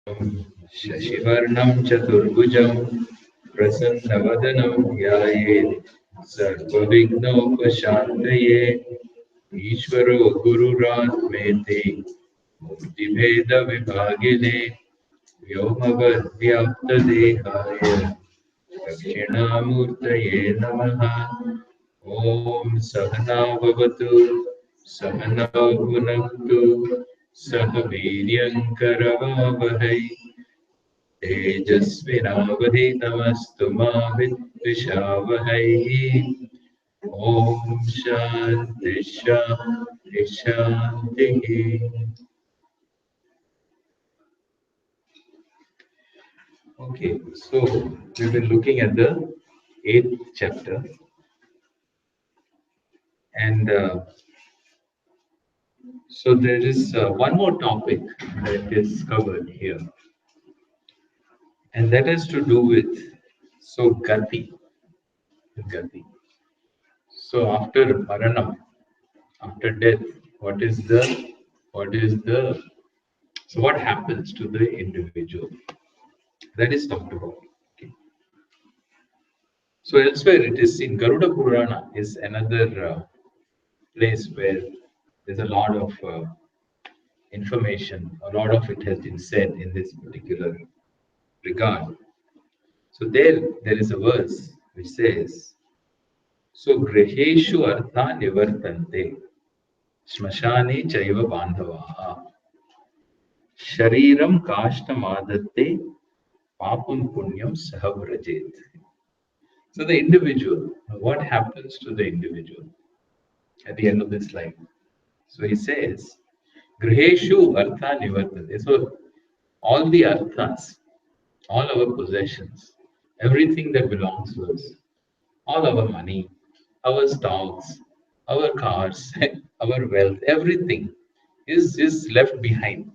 शशिवर्णं चतुर्भुजं प्रसन्नवदनं ध्यायेत् सर्वविघ्नोपशान्तये ईश्वरो गुरुरात्मेति मूर्तिभेदविभागिने व्योमवद्व्याप्तदेहाय दक्षिणामूर्तये नमः। ॐ सहना भवतु सहनौ भुनक्तु सह वीर्यङ्करवावहै तेजस्विनावधीतमस्तु मा विद्विषावहै। ॐ शान्ति शान्ति शान्तिः। Okay, so we've been looking at the 8th chapter, and so there is one more topic that is covered here, and that has to do with gati. Gati. So after maranam, after death, what is the so what happens to the individual? That is talked about. Okay. So elsewhere it is in Garuda Purana is another place where there's a lot of information, a lot of it has been said in this particular regard. So there is a verse which says, so griheshu artha nivartante smashane chaiva bandhavaha shariram kashtamadatte papam punyam sahavrajet. So the individual, what happens to the individual at the end of this life? So he says, griheshu artha nivartante. So all the arthas, all our possessions, everything that belongs to us, all our money, our stocks, our cars, our wealth, everything is left behind.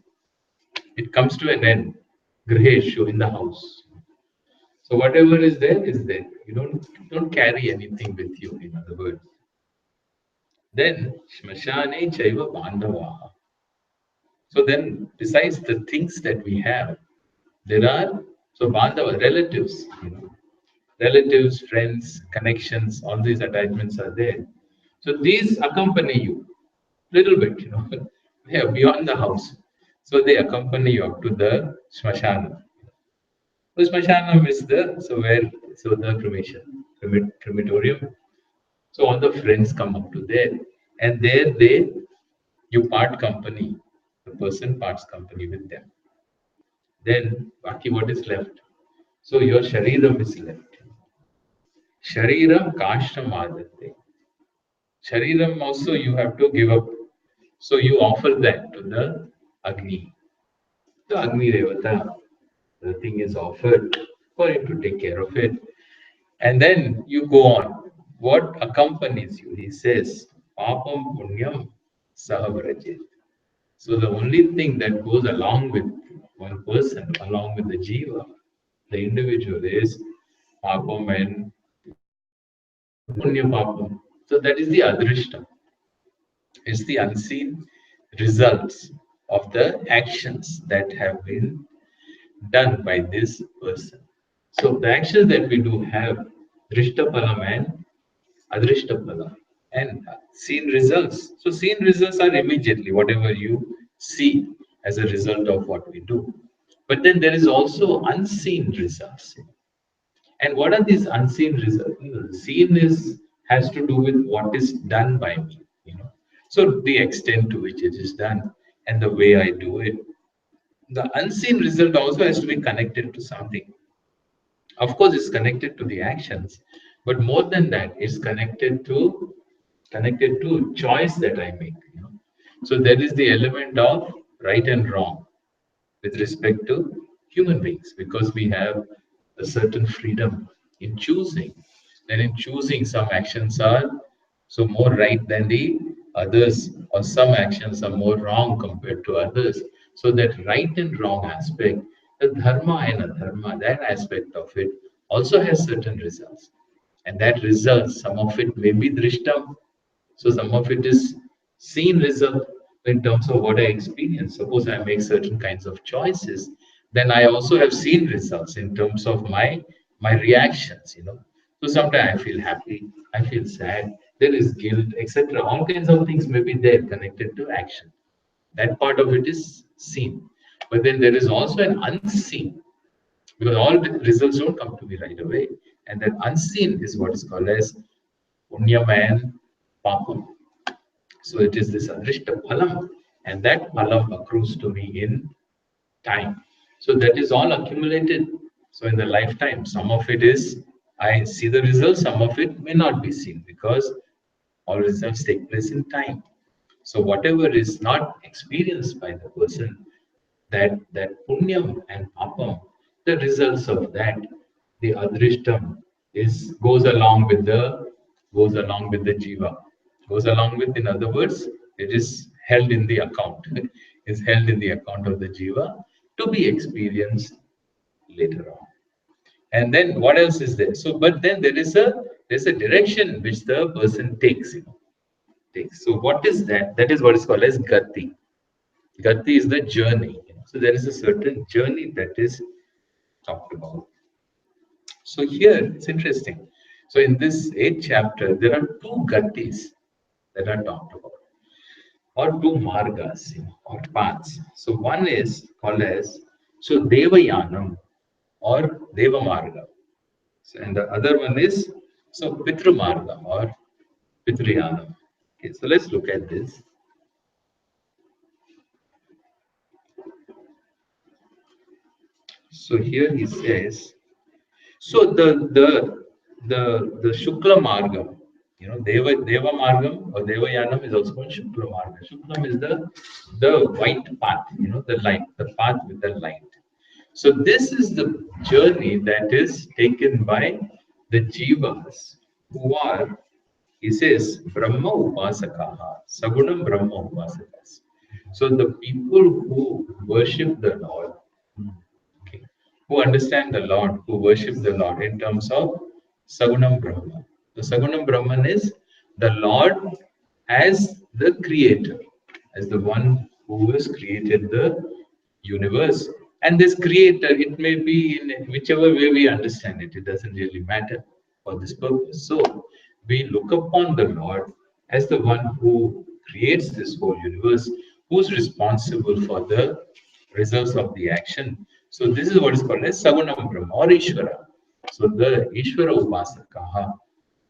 It comes to an end. Griheshu in the house. So whatever is there is there. You don't carry anything with you, in other words. Then Shmashane Chaiva Bandhavaha. So then besides the things that we have, there are Bandhava, relatives, relatives, friends, connections, all these attachments are there. So these accompany you little bit, yeah, beyond the house. So they accompany you up to the Smashana. So Smashanam is the crematorium. So all the friends come up to there, and there you part company. The person parts company with them. Then Baki, what is left? So your Shariram is left. Shariram Kashtam Adate. Shariram also you have to give up. So you offer that to the Agni. The Agni Devata. The thing is offered for him to take care of it. And then you go on. What accompanies you? He says, Papam Punyam Sahavrajit. So the only thing that goes along with one person, along with the Jiva, the individual, is Papam and Punya Papam. So that is the Adrishta. It's the unseen results of the actions that have been done by this person. So the actions that we do have Drishtaphalam and Adrishtaphalam and seen results. So seen results are immediately whatever you see as a result of what we do. But then there is also unseen results. And what are these unseen results? The seen has to do with what is done by me. So the extent to which it is done and the way I do it. The unseen result also has to be connected to something. Of course, it's connected to the actions, but more than that, it's connected to choice that I make. So there is the element of right and wrong with respect to human beings, because we have a certain freedom in choosing. And in choosing, some actions are more right than the others, or some actions are more wrong compared to others. So that right and wrong aspect, the dharma and adharma, that aspect of it also has certain results. And that results, some of it may be drishtam, so some of it is seen result in terms of what I experience. Suppose I make certain kinds of choices, then I also have seen results in terms of my reactions, So sometimes I feel happy, I feel sad, there is guilt, etc. All kinds of things may be there connected to action. That part of it is seen. But then there is also an unseen, because all the results don't come to me right away. And that unseen is what is called as punyam and papam. So it is this adrishta phalam, and that phalam accrues to me in time. So that is all accumulated. So in the lifetime, some of it is I see the results, some of it may not be seen because all results take place in time. So whatever is not experienced by the person, that punyam and papam, the results of that, the adrishtam is goes along with the jiva, goes along with, in other words, it is held in the account, is held in the account of the jiva to be experienced later on. And then what else is there? So, but then there's a direction which the person takes. So what is that? That is what is called as gati. Gati is the journey. So there is a certain journey that is talked about. So here it's interesting. So in this eighth chapter, there are two gatis that are talked about, or two margas, or paths. So one is called as Devayanam or Deva Marga. So, and the other one is Pitru Marga or Pitriyanam. Okay, so let's look at this. So here he says, so the Shukla Margam, Deva Margam or Devayanam is also called Shukla Marga. Shuklam is the white path, the light, the path with the light. So this is the journey that is taken by the jivas who are, he says, Brahma Upasakaha, Sagunam Brahma Upasakas. So the people who worship the Lord, okay, who understand the Lord, who worship the Lord in terms of Sagunam Brahma. The Sagunam Brahman is the Lord as the creator, as the one who has created the universe. And this creator, it may be in whichever way we understand it, it doesn't really matter for this purpose. So we look upon the Lord as the one who creates this whole universe, who's responsible for the results of the action. So this is what is called as Sagunam Brahma or Ishvara. So the Ishvara Upasakaha,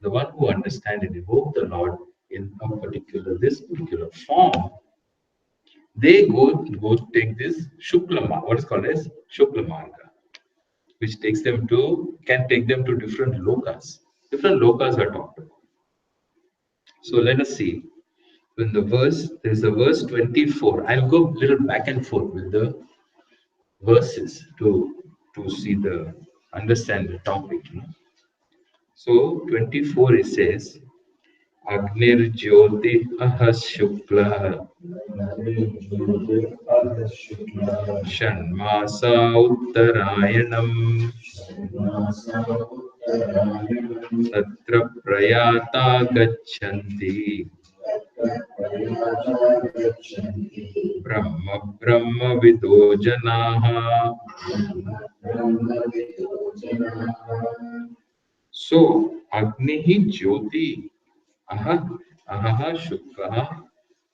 the one who understand and evoke the Lord in this particular form, they go take this Shukla Marga, what is called as Shukla Marga, which can take them to different lokas. Different lokas are talked about. So let us see. In the verse, there is a verse 24. I'll go a little back and forth with the verses to see the understand the topic. So 24 it says, Agnir Ahas Shukla Shanmasa Uttarayanam Tatra Prayata Gachanti Brahma Vido Janaha. So Agnihi Jyoti Ahaha Shukla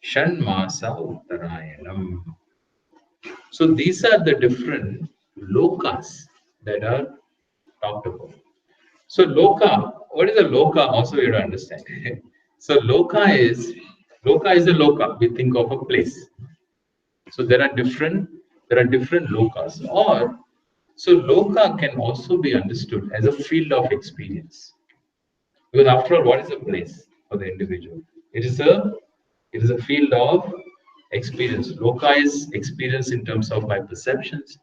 Shanmasa Uttarayanam. So these are the different lokas that are talked about. So loka, what is a loka? Also, you have to understand. So loka is a loka. We think of a place. So there are different lokas. Or so loka can also be understood as a field of experience. Because after all, what is a place for the individual? It is a field of experience. Loka is experience in terms of my perceptions.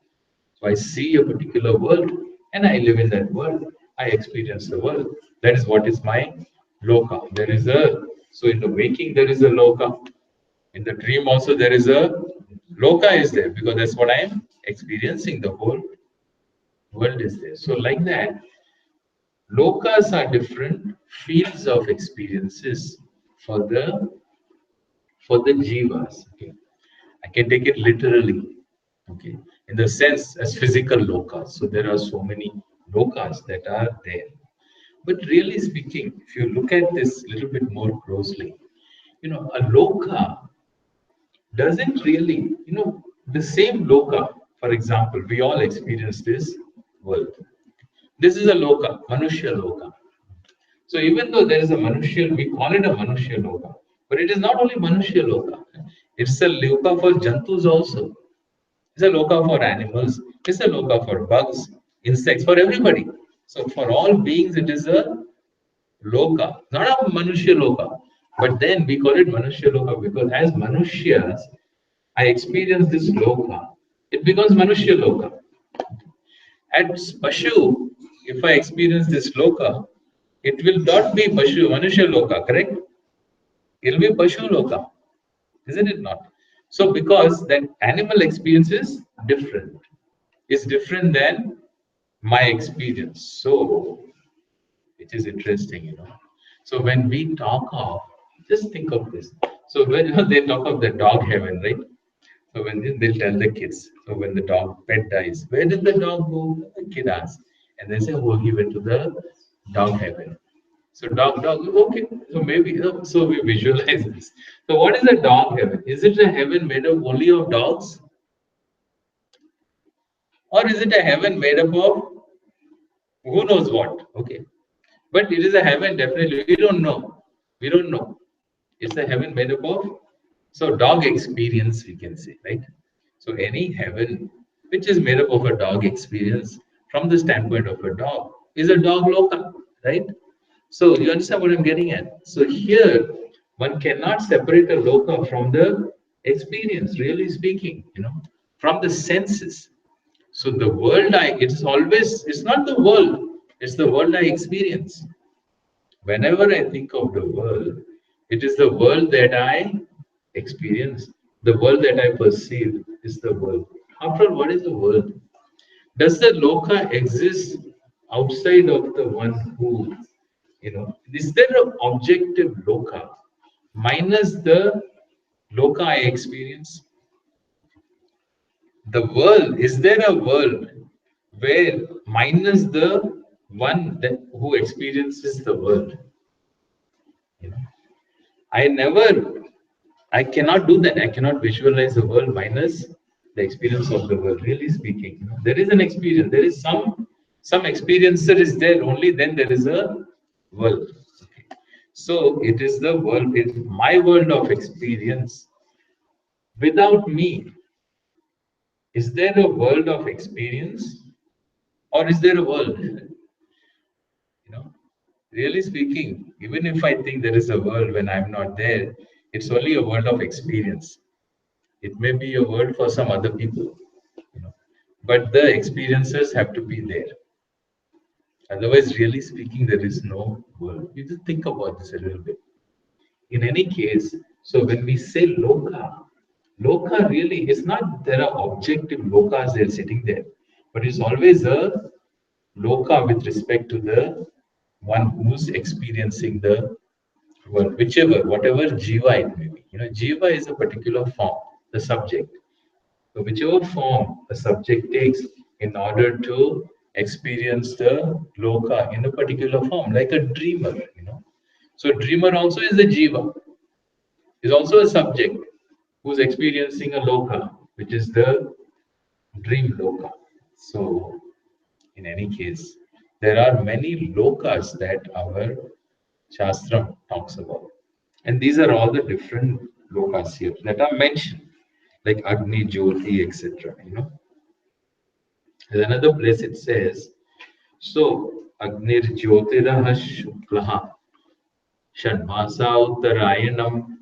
So I see a particular world and I live in that world. I experience the world. That is what is my loka. So in the waking there is a loka. In the dream also there is a loka is there because that's what I am experiencing. The whole world is there. So like that, lokas are different fields of experiences for the jivas. Okay. I can take it literally. Okay. in the sense as physical lokas. So there are so many lokas that are there. But really speaking, if you look at this a little bit more closely, a loka doesn't really, the same loka, for example, we all experience this world. This is a loka, Manushya loka. So even though there is a Manushya, we call it a Manushya loka, but it is not only Manushya loka, it's a loka for Jantus also. It's a loka for animals, it's a loka for bugs, insects, for everybody. So for all beings, it is a loka, not a Manushya loka. But then we call it Manushya loka because as Manushyas, I experience this loka, it becomes Manushya loka. At Pashu, if I experience this loka, it will not be Pashu, Manushya loka, correct? It will be Pashu loka, isn't it not? So because that animal experience is different. It's different than my experience. So which is interesting. So when we talk of, just think of this. So when they talk of the dog heaven, right? So when they'll tell the kids, so when the dog pet dies, where did the dog go? The kid asks, and they say, oh, he went to the dog heaven. So dog, okay. So maybe, so we visualize this. So what is a dog heaven? Is it a heaven made up only of dogs, or is it a heaven made up of who knows what? Okay. But it is a heaven, definitely. We don't know. We don't know. It's a heaven made up of, so dog experience, we can say, right? So any heaven which is made up of a dog experience from the standpoint of a dog is a dog loka, right? So you understand what I'm getting at? So here one cannot separate a loka from the experience, really speaking, from the senses. So the world it's not the world, it's the world I experience. Whenever I think of the world, it is the world that I experience, the world that I perceive is the world. After all, what is the world? Does the loka exist outside of the one who, is there an objective loka minus the loka I experience? The world, is there a world where minus the one that who experiences the world? You know, I never, I cannot do that. I cannot visualize the world minus the experience of the world. Really speaking, there is an experience. There is some experiencer is there. Only then there is a world. Okay. So it is the world. It's my world of experience. Without me, is there a world of experience, or is there a world? Really speaking, even if I think there is a world when I'm not there, it's only a world of experience. It may be a world for some other people, you know, but the experiences have to be there. Otherwise, really speaking, there is no world. You just think about this a little bit. In any case, so when we say loka really is not there are objective lokas they're sitting there, but it's always a loka with respect to the one who's experiencing the world, whatever jiva it may be. Jiva is a particular form, the subject. So whichever form a subject takes in order to experience the loka in a particular form, like a dreamer. So dreamer also is a jiva, is also a subject who's experiencing a loka, which is the dream loka. So in any case, there are many lokas that our Shastram talks about. And these are all the different lokas here that are mentioned, like Agni, Jyoti, etc. There's another place it says, so Agnir Jyotiraha Shuklaha Shanmasa Uttarayanam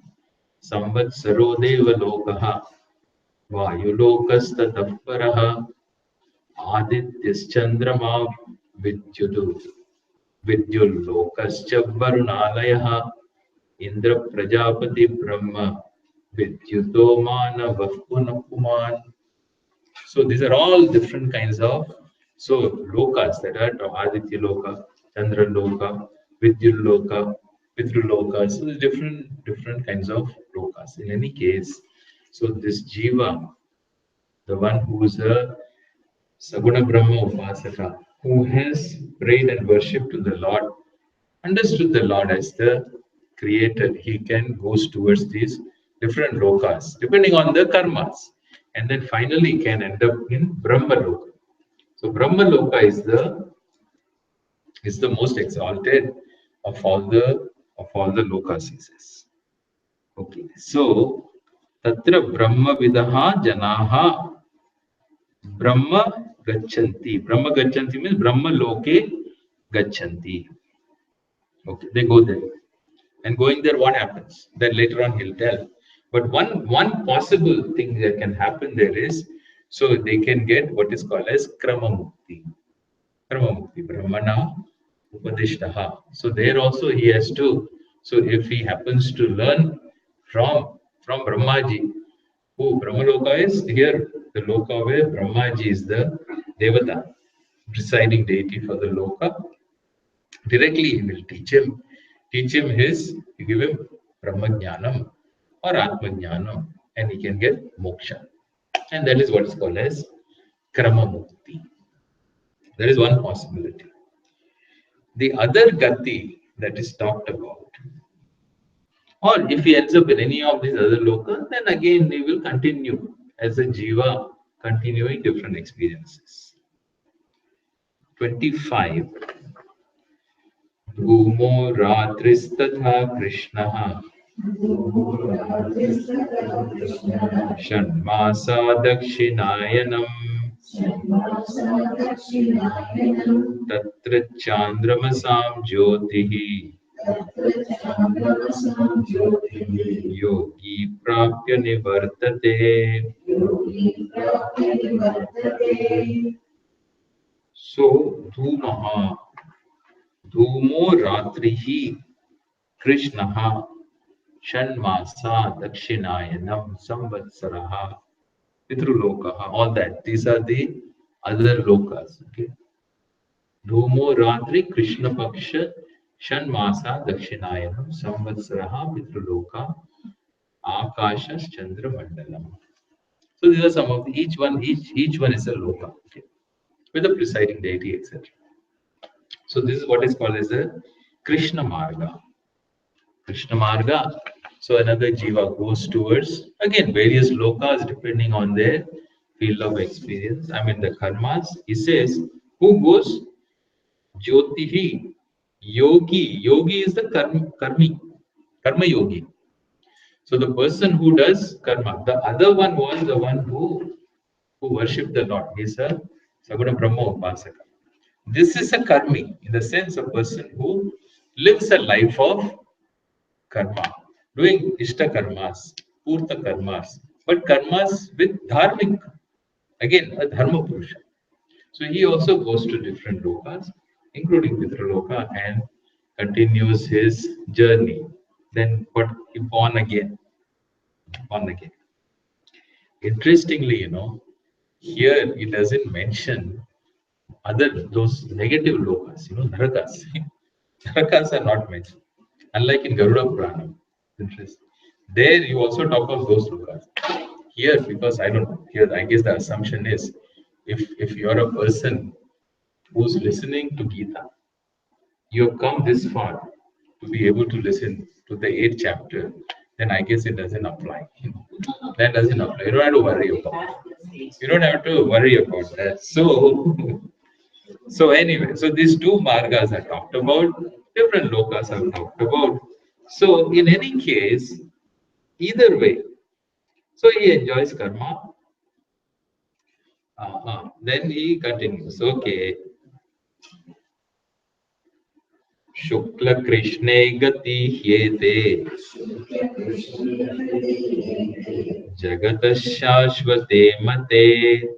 Samvatsaro Deva Lokaha Vayulokastatah Paraha Adityas Vidyudu Vidyulokascha Varunalayaha Indra Prajapati Brahma Vidyuto Manavah Punapuman. So these are all different kinds of lokas that are Aditya Loka, Chandra Loka, Vidyul Loka, Pitru Loka. So there's different kinds of lokas. In any case, so this jiva the one who is a Saguna Brahma Upasaka, who has prayed and worshipped to the Lord, understood the Lord as the creator, he can go towards these different lokas, depending on the karmas, and then finally can end up in Brahma Loka. So Brahma Loka is the most exalted of all the lokas, he says. Okay, so Tatra Brahma Vidaha Janaha Brahma Gachanti. Brahma Gachanti means Brahma Loke Gachanti. Okay, they go there. And going there, what happens? Then later on he'll tell. But one possible thing that can happen there is, so they can get what is called as Krama Mukti. Krama Mukti, Brahmana Upadishtaha. So there also he has to, so if he happens to learn from Brahmaji, who Brahmaloka is here, the Loka where Brahmaji is the Devata, presiding deity for the Loka, directly he will teach him you give him Brahmajnanam or Atmajnanam, and he can get moksha. And that is what is called as Krama Mukti. That is one possibility. The other gati that is talked about, or if he ends up in any of these other lokas, then again he will continue as a jiva, continuing different experiences. 25. Dhoomo Ratristatha Krishna Shanmasa Dakshinayanam Tatra Chandramasam Jyotihi Yogi Prapya Nivartate. So, Dhumo Ratrihi Krishnaha Shanmasa Dakshinayanam Samvatsaraha Pitrulokaha. All that. These are the other lokas. Okay. Dhumo Ratri Krishna Paksha Shanmasa Dakshinayanam Samvatsaraha Pitruloka Akashas Chandra Mandalam. So these are some of the, each one is a loka, okay, with a presiding deity, etc. So this is what is called as a Krishna Marga. Krishna Marga. So another jiva goes towards again various lokas depending on their field of experience. I mean the karmas. He says, who goes? Jyotihi. Yogi. Yogi is the karma yogi. So the person who does karma. The other one was the one who worshipped the Lord. He is a Saguna Brahma Upasaka. This is a karmi, in the sense a person who lives a life of karma, doing ishta karmas, purta karmas, but karmas with dharmic, again a dharma purusha. So he also goes to different lokas, including Pitraloka, and continues his journey. Then what? Born again. Born again. Interestingly, here it doesn't mention those negative lokas, narakas. Narakas are not mentioned. Unlike in Garuda Purana. Interesting. There you also talk of those lokas. Here, because I don't know, here I guess the assumption is if you're a person who's listening to Gita, you have come this far to be able to listen to the 8th chapter, then I guess it doesn't apply. That doesn't apply. You don't have to worry about it. You don't have to worry about that. So anyway, so these two margas are talked about, different lokas are talked about. So in any case, either way, so he enjoys karma. Then he continues. Okay. Shukla Krishne Gati Hyete Jagata Shashvate Mate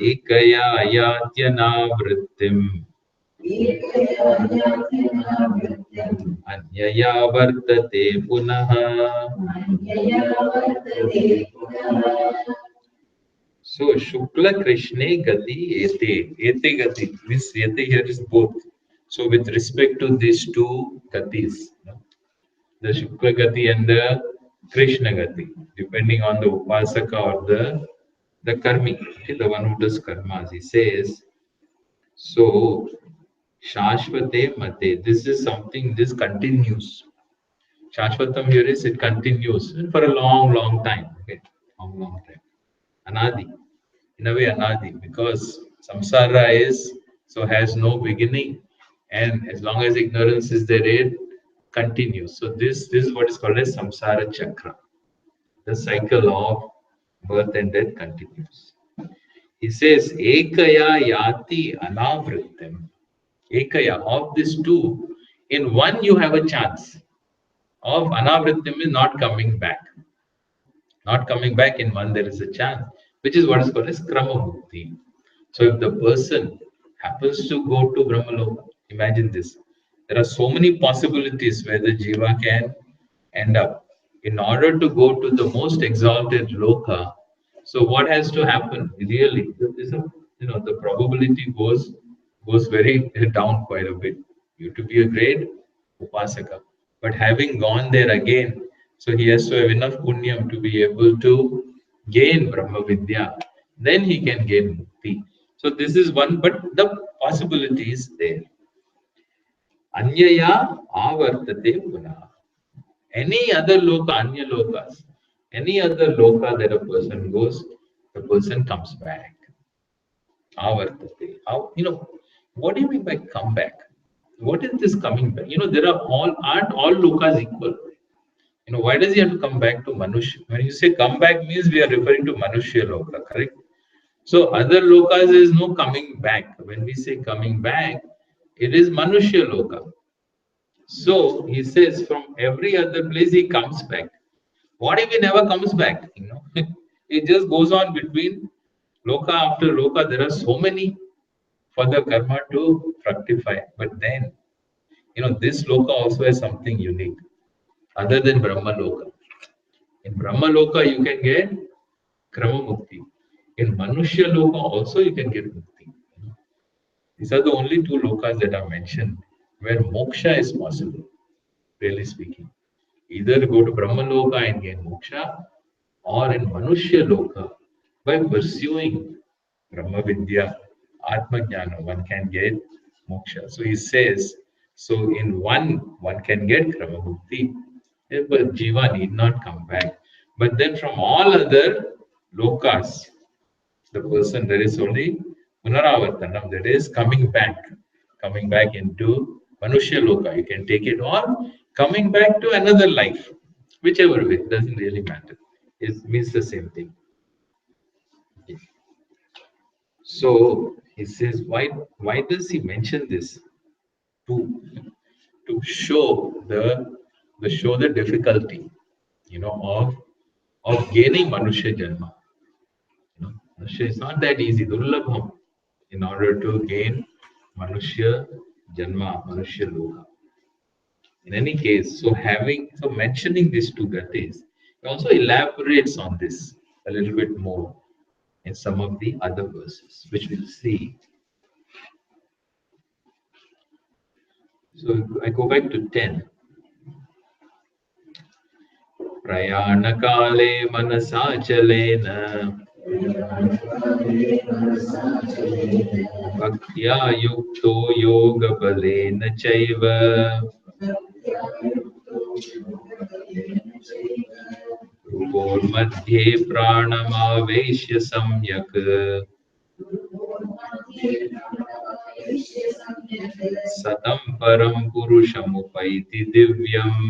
Ekaya Yatyana Vrittim Anyaya Vartate Punaha. So Shukla Krishne Gati Ete. Ete Gati. This Ete here is both. So with respect to these two Gatis, the Shukla Gati and the Krishna Gati, depending on the Upasaka or the Karmi, okay, the one who does karmas. He says, so Shashvate Mate, this is something, this continues. Shashvatam here is it continues for a long, long time. Okay, long, long time. Anadi, in a way, Anadi, because samsara is so has no beginning, and as long as ignorance is there, it continues. So this is what is called as samsara chakra. The cycle of birth and death continues. He says, Ekaya yati anavritam. Ekaya, of these two, in one you have a chance of anavritam is not coming back. Not coming back in one, there is a chance, which is what is called as krama mukti. So if the person happens to go to Brahmaloka, imagine this. There are so many possibilities where the jiva can end up. In order to go to the most exalted loka, so what has to happen? Really, the probability goes very down quite a bit. You have to be a great upasaka. But having gone there again, so he has to have enough punyam to be able to gain Brahma Vidya. Then he can gain mukti. So this is one, but the possibility is there. Anyaya avartate punah. Any other loka, anya lokas, any other loka that a person goes, the person comes back. Avartate. How, what do you mean by come back? What is this coming back? There are aren't all lokas equal? Why does he have to come back to Manushya? When you say come back means we are referring to Manushya Loka, correct? So other lokas is no coming back. When we say coming back, it is Manushya Loka. So he says from every other place he comes back. What if he never comes back? It just goes on between loka after loka. There are so many for the karma to fructify. But then, this loka also has something unique other than Brahma Loka. In Brahma Loka, you can get Krama Mukti. In Manushya Loka, also you can get Mukti. These are the only two lokas that are mentioned where moksha is possible, really speaking. Either go to Brahma Loka and gain moksha, or in Manushya Loka, by pursuing Brahma Vidya, Atma Jnana, one can get moksha. So he says, so in one can get Krama Mukti, but Jiva need not come back. But then from all other lokas, the person there is only Punaravartanam, that is coming back into Manushya Loka. You can take it or coming back to another life, whichever way, doesn't really matter. It means the same thing. So he says, why does he mention this? To show the difficulty, of gaining Manushya Janma. Manushya is not that easy. Durlabham. In order to gain Manushya Janma, Manushya Loka. In any case, so mentioning these two gatis, he also elaborates on this a little bit more in some of the other verses, which we'll see. So I go back to 10. प्रयाणकाले मनसाचलेन भक्त्या युक्तो योगबलेन चैव भ्रुवोर्मध्ये प्राणमावेश्य सम्यक् सतं परं पुरुषमुपैति दिव्यम्.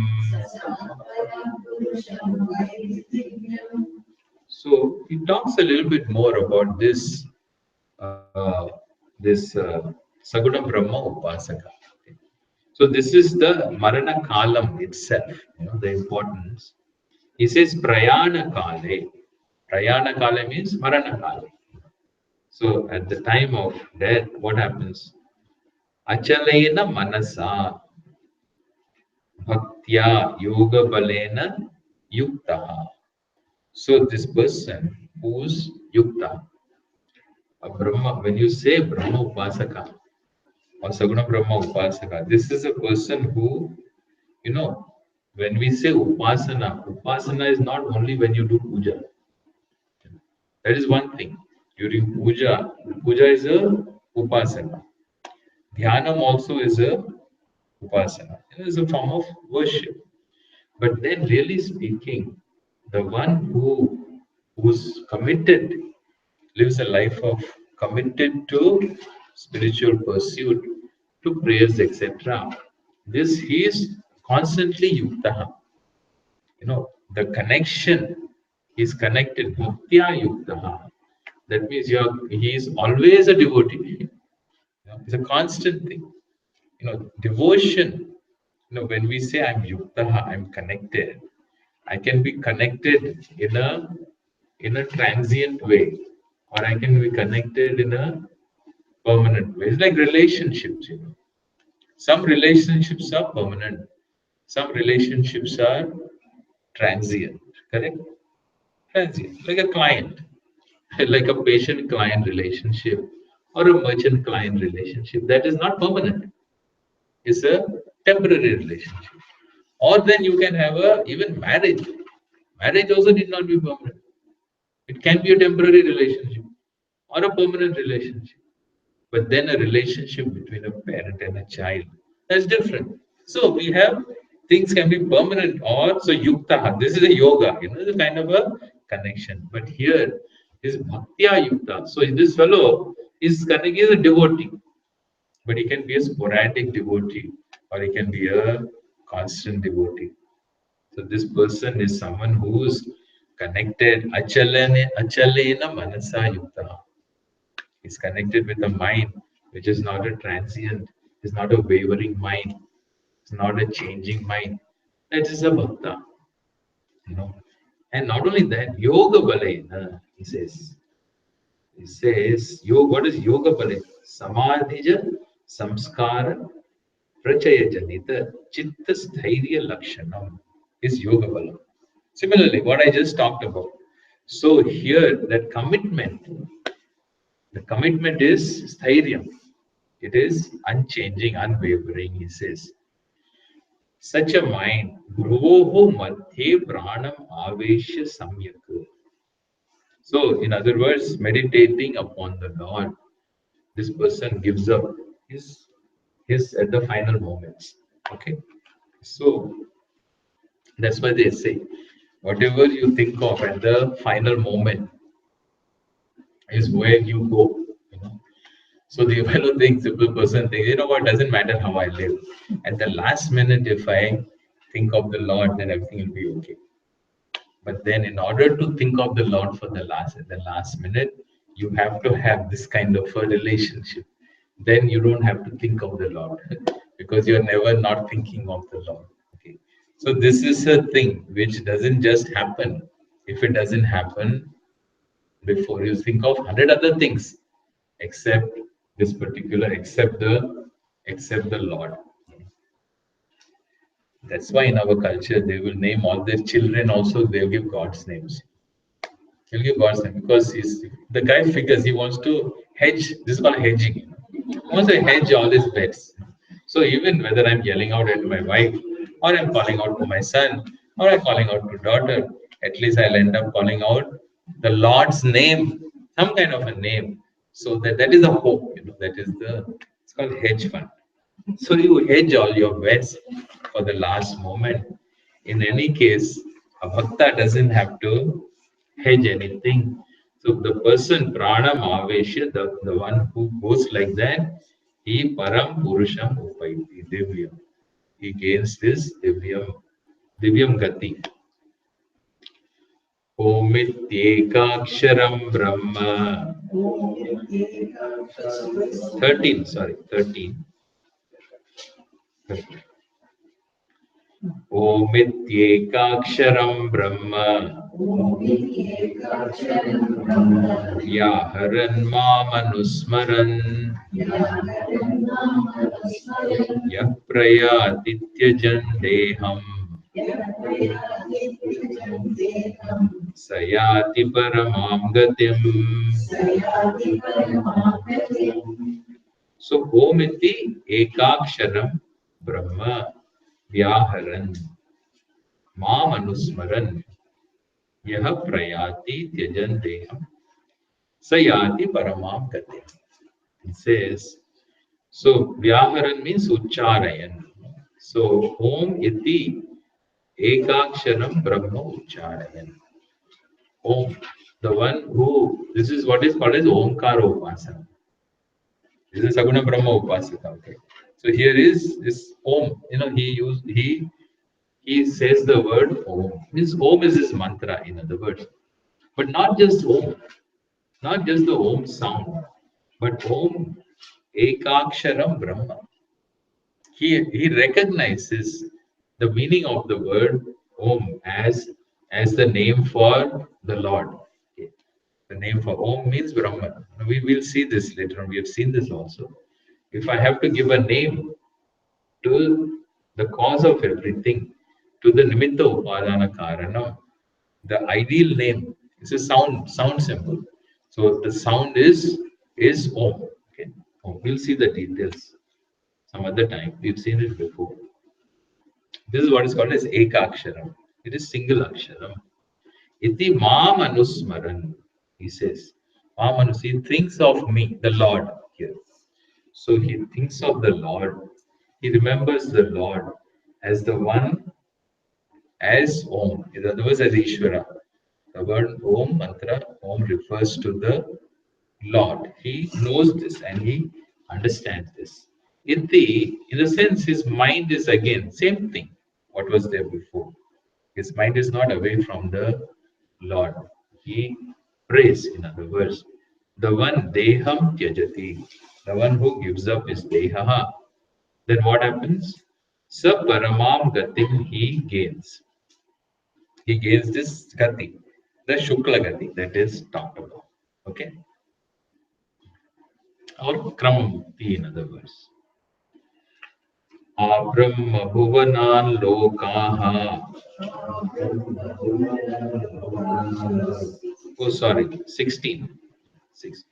So he talks a little bit more about this Saguna Brahma Upasaka. So this is the Marana Kalam itself, the importance. He says Prayana Kale. Prayana Kale means Marana Kale. So at the time of death, what happens? Achalena Manasa Bhaktya Yoga Balena Yukta. So this person who's Yukta, a Brahma, when you say Brahma Upasaka or Saguna Brahma Upasaka, this is a person who, When we say upasana, upasana is not only when you do puja. That is one thing. During puja, puja is a upasana. Dhyanam also is a upasana. It is a form of worship. But then, really speaking, the one who's committed lives a life of committed to spiritual pursuit, to prayers, etc. This he is constantly yukta. The connection is connected. Bhaktya yukta. That means he is always a devotee. It's a constant thing. Devotion. When we say I'm yukta, I'm connected. I can be connected in a transient way, or I can be connected in a permanent way. It's like relationships. Some relationships are permanent, some relationships are transient, correct? Transient, like a client, like a patient client relationship or a merchant client relationship. That is not permanent, it's a temporary relationship. Or then you can have a even marriage. Marriage also need not be permanent. It can be a temporary relationship or a permanent relationship. But then a relationship between a parent and a child, that's different. So we have things can be permanent or so yukta. This is a yoga, the kind of a connection. But here is bhaktya yukta. So this fellow is connected, is a devotee, but he can be a sporadic devotee or he can be a constant devotee. So this person is someone who's connected achalena manasa yukta. He's connected with a mind which is not a transient, is not a wavering mind, it's not a changing mind. That is a bhakta, you know. And not only that, yoga balena, he says. He says, yoga, what is yoga balena? Samadhija samskara prachaya janita chitta sthairya lakshanam is yoga bala. Similarly, what I just talked about. So here, that commitment, the commitment is sthairya. It is unchanging, unwavering, he says. Such a mind, bhruvoho madhye pranam aveshya samyak. So, in other words, meditating upon the Lord, this person gives up his at the final moments. Okay, so that's why they say, whatever you think of at the final moment is where you go. You know, So the fellow thinks, simple person thinks, what, doesn't matter how I live. At the last minute, if I think of the Lord, then everything will be okay. But then in order to think of the Lord for at the last minute, you have to have this kind of a relationship. Then you don't have to think of the Lord because you're never not thinking of the Lord. Okay. So this is a thing which doesn't just happen. If it doesn't happen before you think of 100 other things, except this particular, except the Lord. That's why in our culture they will name all their children also, they'll give God's names. He'll give God's name because the guy figures he wants to hedge. This is called hedging. He wants to hedge all his bets. So even whether I'm yelling out at my wife, or I'm calling out to my son, or I'm calling out to daughter, at least I'll end up calling out the Lord's name, some kind of a name. So that is the hope, that is it's called hedge fund. So you hedge all your bets for the last moment. In any case, a bhakta doesn't have to hedge anything. So the person pranam aveshya, the one who goes like that, he param purusham upaiti divyam. He gains this divyam gati. Omityekaksharam brahma. 13, sorry, 13. ओमित्येकाक्षरं ब्रह्म व्याहरन् मामनुस्मरन् यः प्रयातीत्यजन् देहम् स याति परमां गतिम्. So Om iti ekaksharam Brahma Vyaharan. Mam anusmaran yaha prayati tyajan deham sayati paramam gati. It says, so Vyaharan means Ucharayan. So Om iti ekaksharam Brahma Ucharayan. Om, the one who, this is what is called as Omkara Upasana. This is Saguna Brahma Upasana. Okay. So here is this Om. He says the word Om. Means Om is his mantra, in other words. But not just Om, not just the Om sound, but Om Ekaksharam Brahma. He recognizes the meaning of the word Om as the name for the Lord. Okay. The name for Om means Brahman. We will see this later on. We have seen this also. If I have to give a name to the cause of everything, to the Nimitta Upadana Karanam, the ideal name is a sound symbol. So the sound is Om. Okay. We'll see the details some other time. We've seen it before. This is what is called as Ekaksharam. It is single Aksharam. Iti Mam Anusmaran, he says. Mam Anus, he thinks of me, the Lord here. So he thinks of the Lord. He remembers the Lord as the one, as Om. In other words, as Ishvara. The word Om mantra, Om refers to the Lord. He knows this and he understands this. In a sense, his mind is again same thing. What was there before? His mind is not away from the Lord. He prays, in other words. The one deham tyajati, the one who gives up his deha. Then what happens? Sa paramam gatim he gains. He gains this gati, the Shukla gati that is talked about. Okay? Or Kramti, in other words. Abrahma bhuvanan lokaha. Oh, sorry, 16. 16.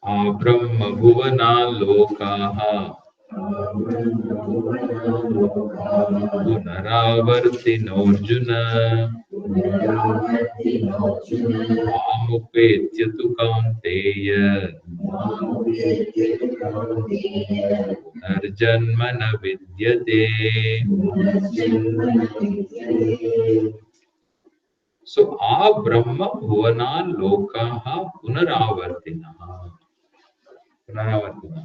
Abrahma bhuvanan lokaha. Punaravartinorjuna. Mamupetya tu kaunteya. Narjanmana vidyate. So, Brahma bhuvanan lokaha punaravartinaha.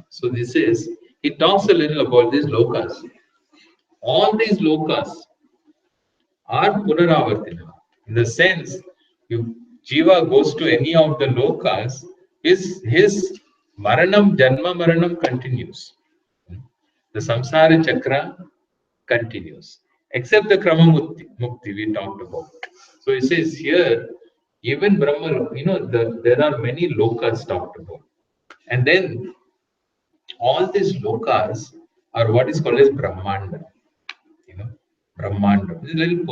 So this is, he talks a little about these lokas. All these lokas are punaravartina. In the sense, if Jiva goes to any of the lokas, his maranam, janma maranam continues. The samsara chakra continues. Except the krama mukti we talked about. So it says here, even Brahma, there are many lokas talked about. And then all these lokas are what is called as Brahmanda. Brahmanda. It's a little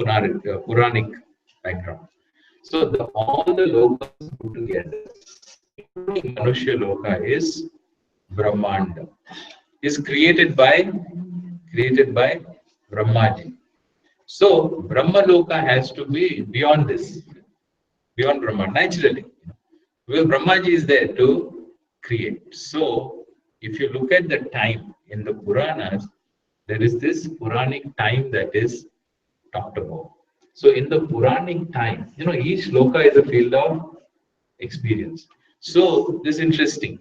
Puranic background. So all the lokas put together, including Manushya Loka, is Brahmanda. Is created by Brahmaji. So Brahma Loka has to be beyond this, beyond Brahma, naturally. Well, Brahmaji is there to create. So if you look at the time in the Puranas, there is this Puranic time that is talked about. So in the Puranic time, each loka is a field of experience. So this is interesting.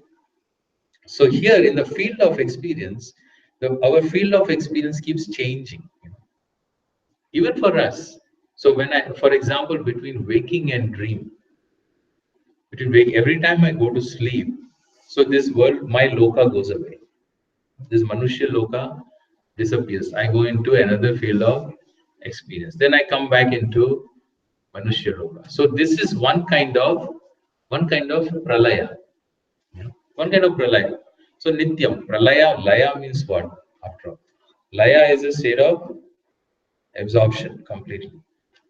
So here in the field of experience, our field of experience keeps changing. Even for us. So for example, between waking and dream, every time I go to sleep, so this world, my loka goes away. This Manushya loka disappears. I go into another field of experience. Then I come back into Manushya loka. So this is one kind of pralaya. One kind of pralaya. So nityam, pralaya, laya means what? After all, laya is a state of absorption completely.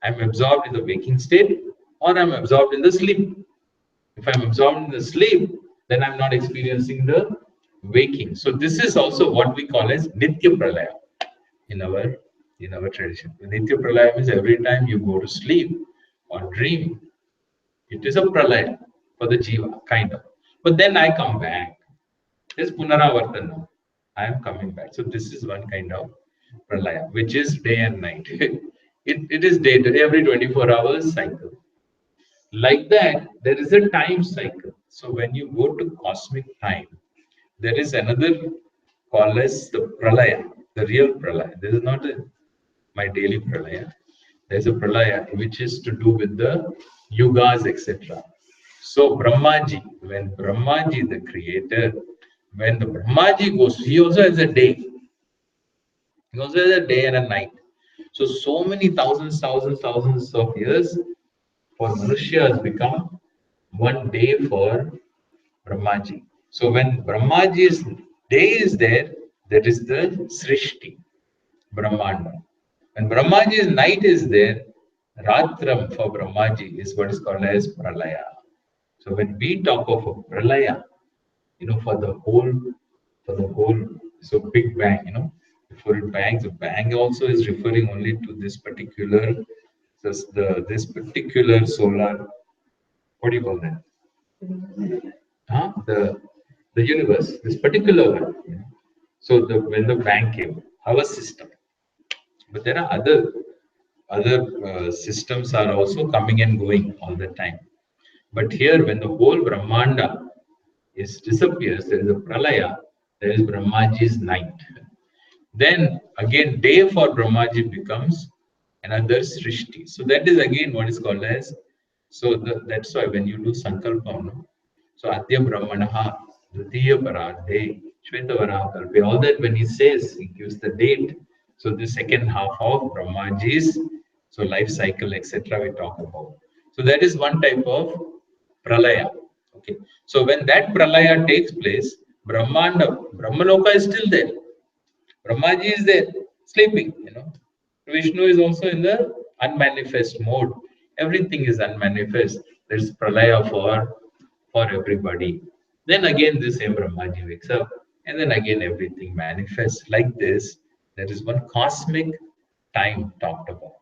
I'm absorbed in the waking state or I'm absorbed in the sleep. If I'm absorbed in the sleep, then I'm not experiencing the waking. So this is also what we call as Nitya Pralaya in our in our tradition. Nitya Pralaya means every time you go to sleep or dream, it is a pralaya for the jiva, kind of. But then I come back. There's punaravartana. I am coming back. So this is one kind of pralaya, which is day and night. It is day to day, every 24 hours cycle. Like that, there is a time cycle. So when you go to cosmic time, there is another called as the pralaya, the real pralaya. This is not my daily pralaya. There's a pralaya which is to do with the yugas, etc. So Brahmaji, when Brahmaji, the creator, when the Brahmaji goes, he also has a day. He also has a day and a night. So many thousands of years for Manushya has become one day for Brahmaji. So when Brahmaji's day is there, that is the Srishti, Brahmanda. When Brahmaji's night is there, Ratram for Brahmaji is what is called as Pralaya. So when we talk of a Pralaya, for the whole, so Big Bang, before it bangs, the bang also is referring only to this particular solar, what do you call that? Huh? The universe, this particular one. So when the bang came, our system, but there are other systems are also coming and going all the time. But here, when the whole Brahmanda is disappears, there is a pralaya, there is Brahmaji's night. Then again, day for Brahmaji becomes another Srishti. So that is again what is called as. That's why when you do Sankalpam, no? So Adya Brahmanaha, Dutiya Paradhe, Shweta Varakalpe, all that when he says, he gives the date. So the second half of Brahmaji's, so life cycle, etc. we talk about. So that is one type of pralaya. Okay. So when that pralaya takes place, Brahmaloka is still there. Brahmaji is there, sleeping. Vishnu is also in the unmanifest mode. Everything is unmanifest. There's pralaya for everybody. Then again, the same Brahmaji wakes up, and then again everything manifests like this. There is one cosmic time talked about.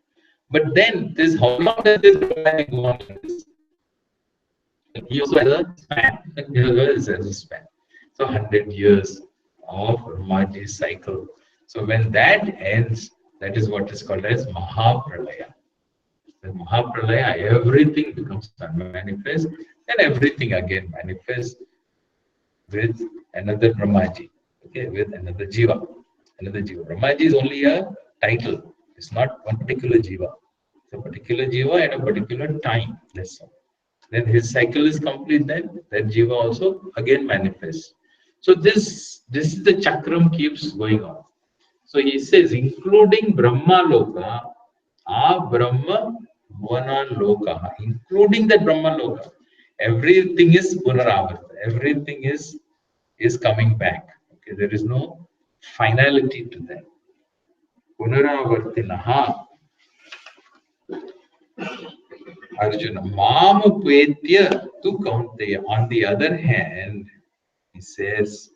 But then, this how long does this Brahmaji go on like this? He also has a span. He also has a span. So 100 years of Brahmaji's cycle. So when that ends, that is what is called as Mahapralaya. The Mahapralaya, everything becomes unmanifest, and everything again manifests with another Brahmaji, okay, with another Jiva. Another Jiva. Brahmaji is only a title. It's not one particular Jiva. It's a particular Jiva at a particular time. That's all. Then his cycle is complete, then that Jiva also again manifests. So this is the chakram keeps going on. So he says, including Brahma Loka, Brahma Bhuvana Loka, including that Brahma Loka, everything is Punaravarta, everything is coming back. Okay, there is no finality to that. Punaravartinaha Arjuna, Mam Petya tu Kaunteya. On the other hand, he says,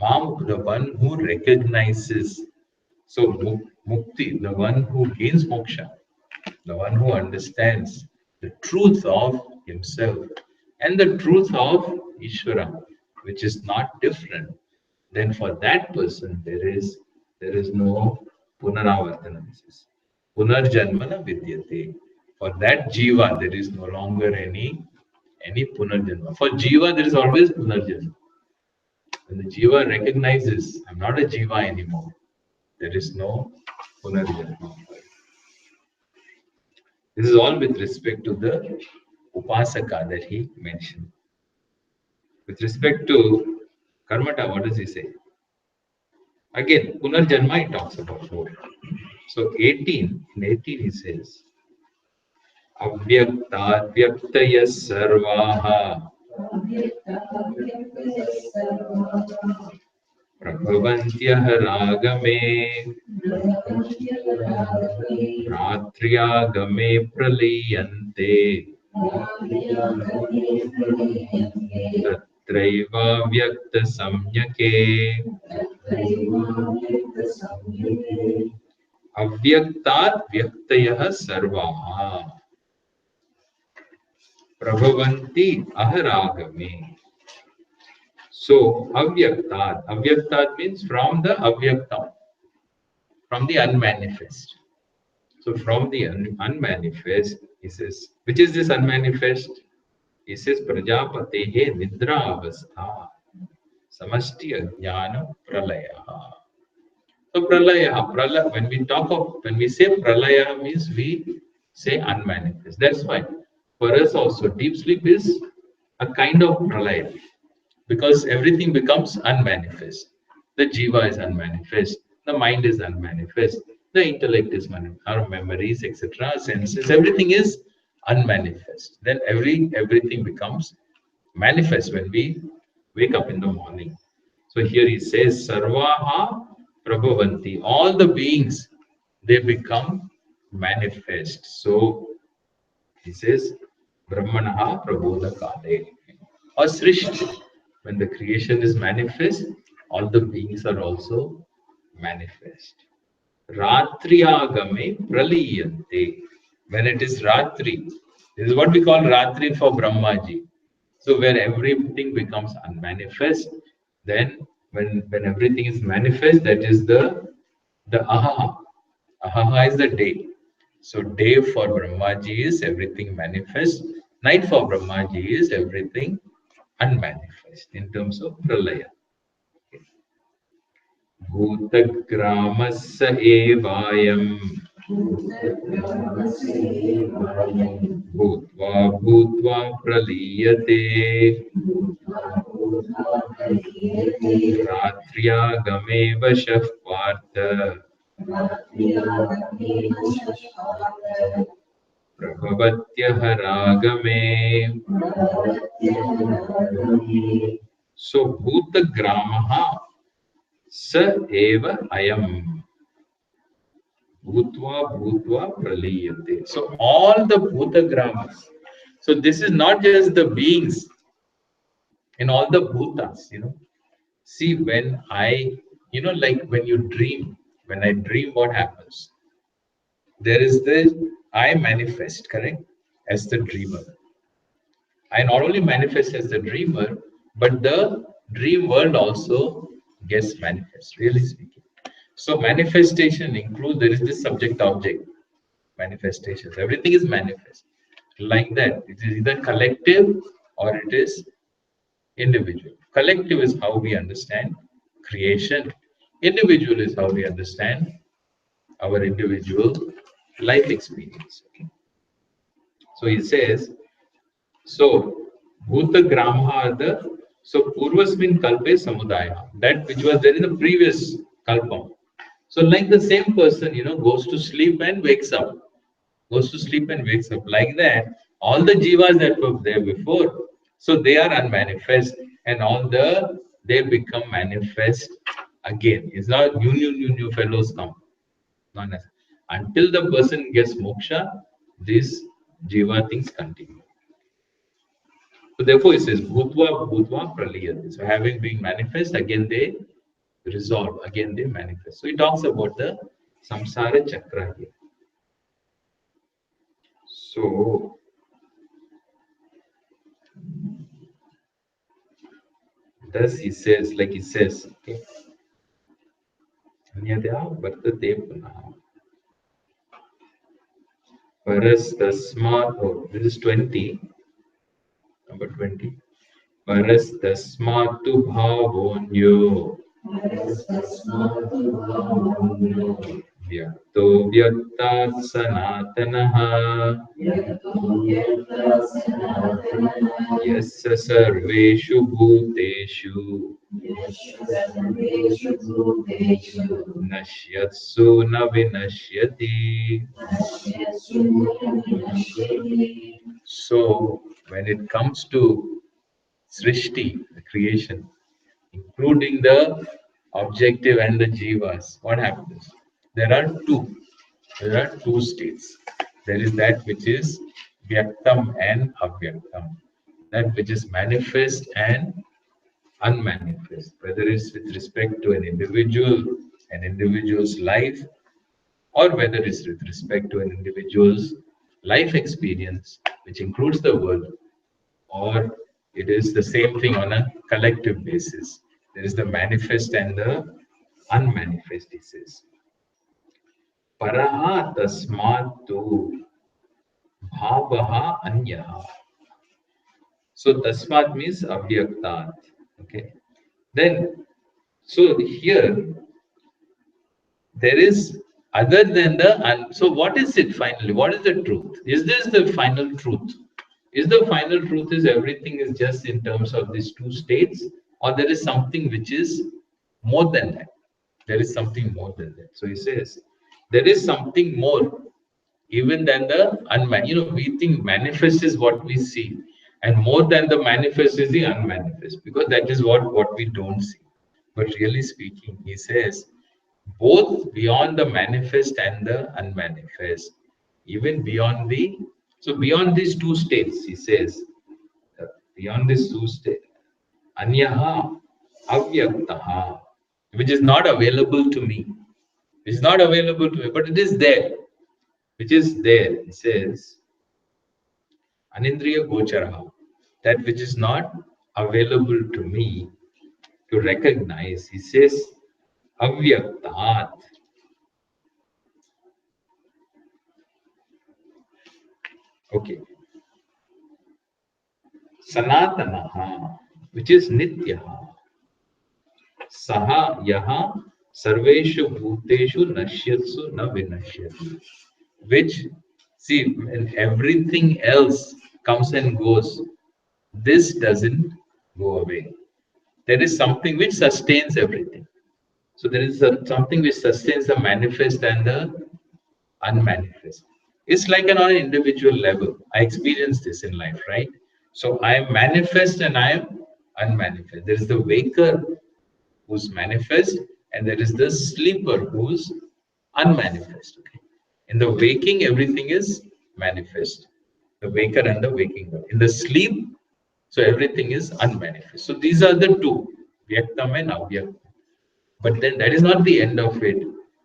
Mam, the one who recognizes, so Mukti, the one who gains moksha, the one who understands the truth of himself and the truth of Ishvara, which is not different, then for that person there is no punaravartana. Punarjanmana vidyate. For that jiva, there is no longer any punarjanma. For jiva, there is always punarjanma. When the jiva recognizes, I'm not a jiva anymore, there is no punarjanma. This is all with respect to the upasaka that he mentioned. With respect to karmata, what does he say? Again, punarjanma he talks about more. So in 18 he says, अव्यक्ताव्यक्तयः सर्वाः प्रभवन्त्यः रागमे रात्र्यागमे प्रलीयन्ते तत्रैवाव्यक्तसंज्ञके Avyaktat vyaktayah sarvaha prabhavanti aharagame. So avyaktat means from the avyaktam, from the unmanifest. So from the unmanifest, he says, which is this unmanifest? He says, Prajapatehe nidra avastha samasti ajnana pralaya. So pralaya, when we say pralaya means we say unmanifest. That's why for us also deep sleep is a kind of pralaya because everything becomes unmanifest. The jiva is unmanifest, the mind is unmanifest, the intellect is manifest, our memories, etc., senses, everything is unmanifest. Then everything becomes manifest when we wake up in the morning. So here he says, Sarvaha Prabhavanti, all the beings they become manifest. So he says, Brahmanaha Prabodhakale. Or Srishti. When the creation is manifest, all the beings are also manifest. Ratriyagame praliyante. When it is Ratri, this is what we call Ratri for Brahmaji. So where everything becomes unmanifest, then when everything is manifest, that is the ahaha. Ahaha is the day. So day for Brahmaji is everything manifest. Night for Brahmaji is everything unmanifest in terms of pralaya. Bhutagramassa evayam bhutva bhutva praliyate ratriyagame vashah partha prabhavatyah ragame. So bhutagramaha sa eva ayam bhutva bhutva praliyate. So all the bhutagramas. So this is not just the beings in all the bhutas, See, when like when you dream, when I dream, what happens? There is this, I manifest, correct? As the dreamer. I not only manifest as the dreamer, but the dream world also gets manifest, really speaking. So manifestation includes, there is this subject object manifestations. Everything is manifest. Like that, it is either collective or it is individual. Collective is how we understand creation. Individual is how we understand our individual life experience. Okay? So he says, so Bhuta Grama are the so Purvasmin Kalpe Samudaya, that which was there in the previous Kalpam. So like the same person, goes to sleep and wakes up. Goes to sleep and wakes up. Like that, all the jivas that were there before, so they are unmanifest, and all they become manifest again. It's not new fellows come. Not necessarily. Until the person gets moksha, these jiva things continue. So therefore it says bhutva bhutva praliyate. So having been manifest, again they resolve, again they manifest. So he talks about the samsara chakra here. So thus he says, okay. Anyadya vartate punaha. Paras tasmat, oh, this is 20, number 20. Paras tasmatu bhavonyo. Vyakto vyaktat sanatanaha. Yasya sarveshu bhuteshu. Nashyatsu na vinashyati. So when it comes to Srishti, the creation, including the objective and the jivas, what happens? There are two states. There is that which is vyaktam and avyaktam, that which is manifest and unmanifest, whether it's with respect to an individual's life, or whether it's with respect to an individual's life experience, which includes the world, or it is the same thing on a collective basis. There is the manifest and the unmanifest, he says. Paraha tasmat tu bhavaha anyaha. So tasmat means avyaktat. Okay. Then, so here there is other than the so what is it finally? What is the truth? Is this the final truth? Is the final truth is everything is just in terms of these two states, or there is something which is more than that? There is something more than that. So he says there is something more even than the unmanifest. We think manifest is what we see, and more than the manifest is the unmanifest, because that is what we don't see. But really speaking, he says both beyond the manifest and the unmanifest, even beyond the beyond these two states, he says, beyond these two states, anyaha avyaktaha, which is not available to me, which is not available to me, but it is there, which is there. He says, anindriya gocharaha, that which is not available to me to recognize. He says, avyaktat. Okay. Sanatanaha, which is nityaha. Saha yaha sarveshu bhuteshu nashyatsu na vinashyati. Which, see, when everything else comes and goes, this doesn't go away. There is something which sustains everything. So there is something which sustains the manifest and the unmanifest. It's like on an individual level. I experience this in life, right? So I am manifest and I am unmanifest. There is the waker who's manifest, and there is the sleeper who's unmanifest. Okay? In the waking, everything is manifest. The waker and the waking one. In the sleep, so everything is unmanifest. So these are the two, Vyaktam and Avyaktam. But then that is not the end of it.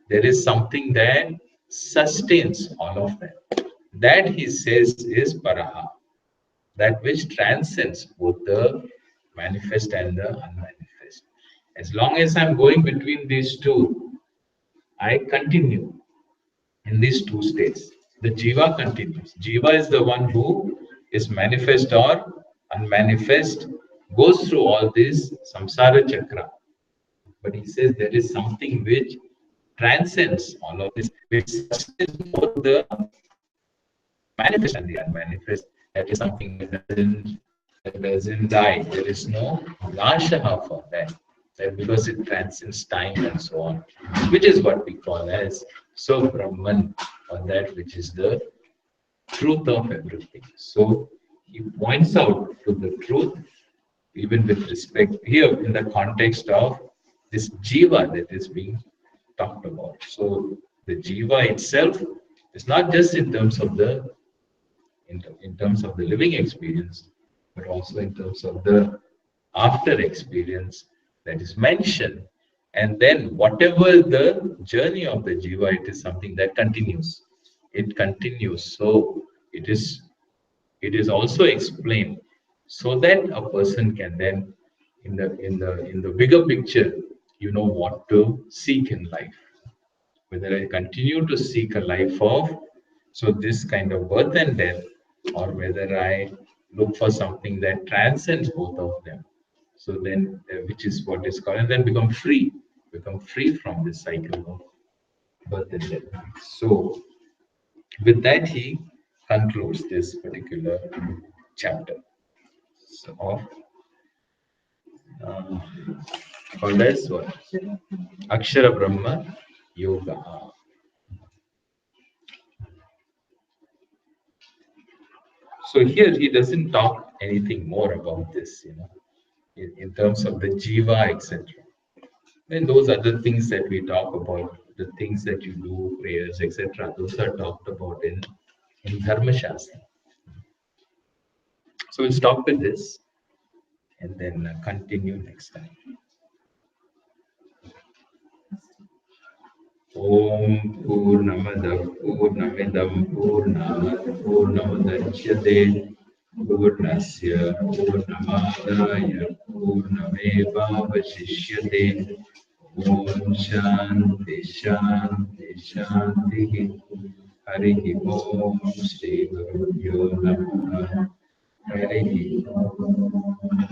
There is something that sustains all of that. That he says is Paraha, that which transcends both the manifest and the unmanifest. As long as I'm going between these two, I continue in these two states. The Jiva continues. Jiva is the one who is manifest or unmanifest, goes through all this samsara chakra. But he says there is something which transcends all of this, which sustains both the manifest and the unmanifest. That is something that doesn't die. There is no nashaha for that. That because it transcends time and so on, which is what we call as so Brahman, or that which is the truth of everything. So he points out to the truth, even with respect here in the context of this jiva that is being talked about. So the jiva itself is not just in terms of the in terms of the living experience, but also in terms of the after experience that is mentioned. And then whatever the journey of the jiva, it is something that continues. It continues. So it is also explained so that a person can then in the bigger picture, what to seek in life, whether I continue to seek a life of this kind of birth and death, or whether I look for something that transcends both of them. So then, which is what is called, and then become free from this cycle of birth and death. So, with that, he concludes this particular chapter of uh, called as what? Akshara Brahma Yoga. So here he doesn't talk anything more about this, in terms of the jiva, etc. And those other things that we talk about, the things that you do, prayers, etc., those are talked about in Dharma Shastra. So we'll stop with this and then continue next time. Om Purnamada Purnamidam Purnat Purnamudachyate Purnasya Purnamadaya Purnamevavashishyate. Om Shanti Shanti Shanti. Hari Om Shri Gurubhyo Namaha. Hari Om.